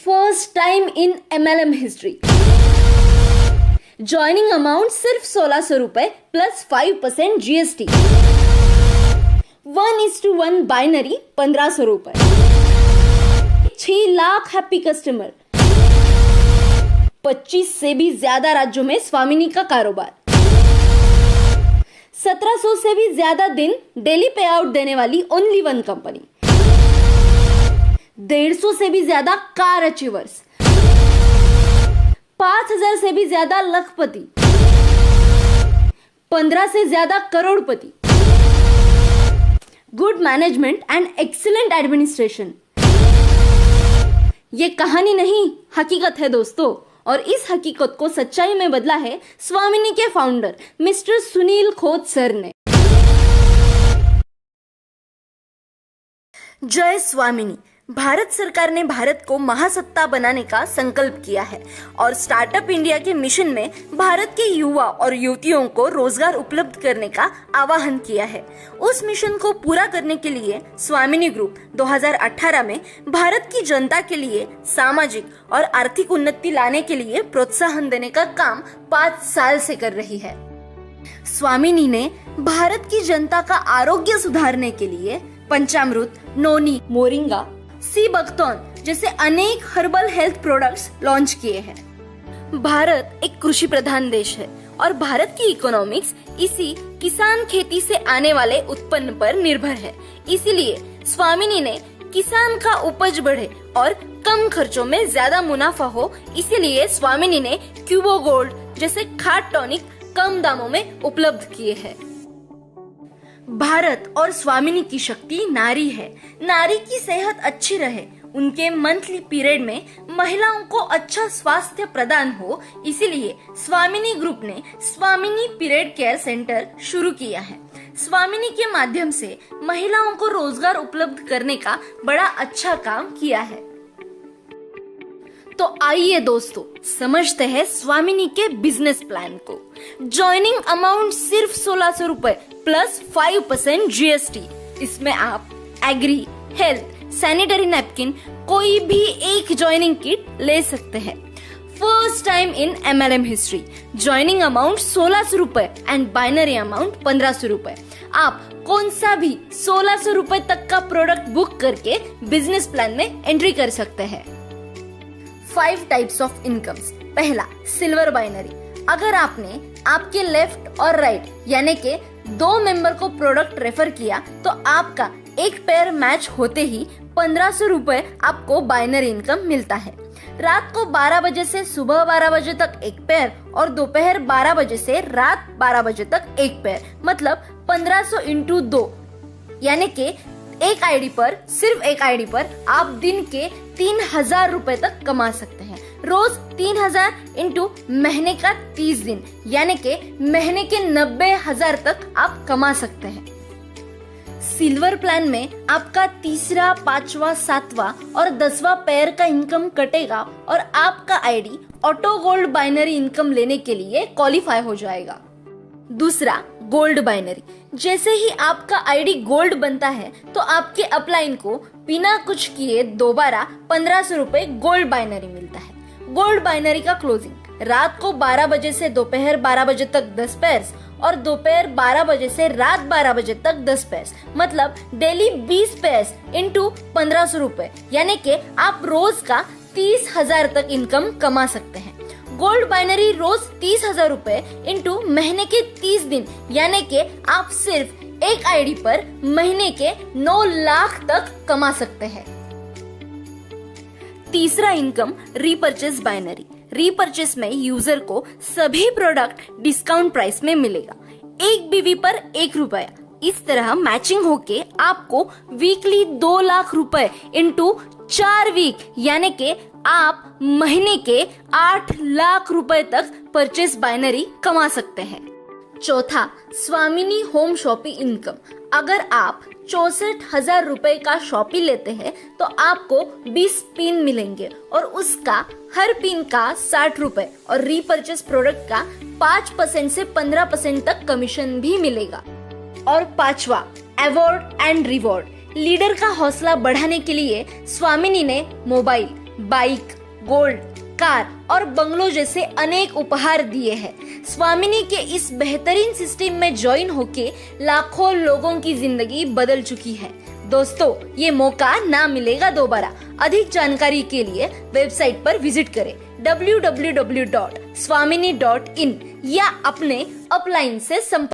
First time in MLM history. Joining amount सिर्फ 1600 रुपए plus 5% GST। 1:1 binary 1500 रुपए। 6 lakh happy customer. 25 से भी ज्यादा राज्यों में स्वामिनी का कारोबार। 1700 से भी ज्यादा दिन डेली पे आउट देने वाली ओनली वन कंपनी। 150 से भी ज्यादा कार अचीवर्स। 5000 से भी ज्यादा लखपति। 15 से ज्यादा करोड़पति। Good management and excellent administration. ये कहानी नहीं, हकीकत है दोस्तों, और इस हकीकत को सच्चाई में बदला है स्वामिनी के founder mister Sunil Khot sir ने। जय स्वामिनी। भारत सरकार ने भारत को महासत्ता बनाने का संकल्प किया है और स्टार्टअप इंडिया के मिशन में भारत के युवा और युवतियों को रोजगार उपलब्ध करने का आह्वान किया है। उस मिशन को पूरा करने के लिए स्वामिनी ग्रुप 2018 में भारत की जनता के लिए सामाजिक और आर्थिक उन्नति लाने के लिए प्रोत्साहन देने का काम 5 साल से कर रही है। स्वामिनी ने भारत की जनता का आरोग्य सुधारने के लिए पंचामृत, नोनी, मोरिंगा, सी बकथॉर्न जैसे अनेक हर्बल हेल्थ प्रोडक्ट्स लॉन्च किए हैं। भारत एक कृषि प्रधान देश है और भारत की इकोनॉमिक्स इसी किसान खेती से आने वाले उत्पन्न पर निर्भर है। इसीलिए स्वामिनी ने किसान का उपज बढ़े और कम खर्चों में ज्यादा मुनाफा हो, इसीलिए स्वामिनी ने क्यूबो गोल्ड जैसे खाद टॉनिक कम दामों में उपलब्ध किए हैं। भारत और स्वामिनी की शक्ति नारी है। नारी की सेहत अच्छी रहे, उनके मंथली पीरियड में महिलाओं को अच्छा स्वास्थ्य प्रदान हो, इसीलिए स्वामिनी ग्रुप ने स्वामिनी पीरियड केयर सेंटर शुरू किया है। स्वामिनी के माध्यम से महिलाओं को रोजगार उपलब्ध करने का बड़ा अच्छा काम किया है। तो आइए दोस्तों, समझते हैं स्वामिनी के बिजनेस प्लान को। ज्वाइनिंग अमाउंट सिर्फ 1600 रुपए प्लस 5% GST। इसमें आप एग्री, हेल्थ, सैनिटरी नैपकिन कोई भी एक ज्वाइनिंग किट ले सकते हैं। First time in MLM history. Joining amount 1600 रुपए एंड बाइनरी अमाउंट 1500 रुपए। आप कौन सा भी 1600 रुपए तक का प्रोडक्ट बुक करके बिजनेस प्लान में एंट्री कर सकते हैं। 5 टाइप्स ऑफ इनकम्स। पहला, सिल्वर बाइनरी। अगर आपने आपके लेफ्ट और राइट यानी के 2 मेंबर को प्रोडक्ट रेफर किया तो आपका एक पेयर मैच होते ही 1500 रुपए आपको बाइनरी इनकम मिलता है। रात को 12 बजे से सुबह 12 बजे तक एक पेयर और दोपहर 12 बजे से रात 12 बजे तक एक पेयर, मतलब 1500 इंटू 2 यानी के एक आईडी पर, सिर्फ एक आईडी पर आप दिन के 3000 रुपए तक कमा सकते हैं। रोज 3000 इंटू महीने का 30 दिन यानी के महीने के 90,000 तक आप कमा सकते हैं। सिल्वर प्लान में आपका तीसरा, 5वां, 7वां और 10वां पेयर का इनकम कटेगा और आपका ID auto gold binary income लेने के लिए क्वालिफाई हो जाएगा। दूसरा, गोल्ड बाइनरी। जैसे ही आपका आईडी गोल्ड बनता है तो आपके अपलाइन को बिना कुछ किए दोबारा 1500 रुपए गोल्ड बाइनरी मिलता है। गोल्ड बाइनरी का क्लोजिंग रात को 12 बजे से दोपहर 12 बजे तक 10 पेयर्स और दोपहर 12 बजे से रात 12 बजे तक 10 पेयर्स, मतलब डेली 20 पेयर्स इंटू 1500 रुपए यानी कि आप रोज का 30,000 तक इनकम कमा सकते हैं। गोल्ड बाइनरी रोज 30,000 रुपए इंटू महीने के 30 दिन यानी कि आप सिर्फ एक आईडी पर महीने के 9 लाख तक कमा सकते हैं। तीसरा इनकम, रीपरचेस बाइनरी। रीपरचेस में यूजर को सभी प्रोडक्ट डिस्काउंट प्राइस में मिलेगा, 1 बीवी पर 1 रुपया। इस तरह मैचिंग होके आपको वीकली 2 लाख रुपए इंटू 4 वीक यानी के आप महीने के 8 लाख रुपए तक परचेस बाइनरी कमा सकते हैं। चौथा, स्वामिनी होम शॉपी इनकम। अगर आप 64,000 रुपए का शॉपी लेते हैं तो आपको 20 पिन मिलेंगे और उसका हर पिन का 60 रुपए और रीपरचेस प्रोडक्ट का 5% से 15% तक कमीशन भी मिलेगा। और 5वां, अवार्ड एंड रिवॉर्ड। लीडर का हौसला बढ़ाने के लिए स्वामिनी ने मोबाइल, बाइक, गोल्ड, कार और बंगलो जैसे अनेक उपहार दिए हैं। स्वामिनी के इस बेहतरीन सिस्टम में ज्वाइन होके लाखों लोगों की जिंदगी बदल चुकी है। दोस्तों, ये मौका ना मिलेगा दोबारा। अधिक जानकारी के लिए वेबसाइट पर विजिट करें www.swamini.in या अपने अपलाइन से संपर्क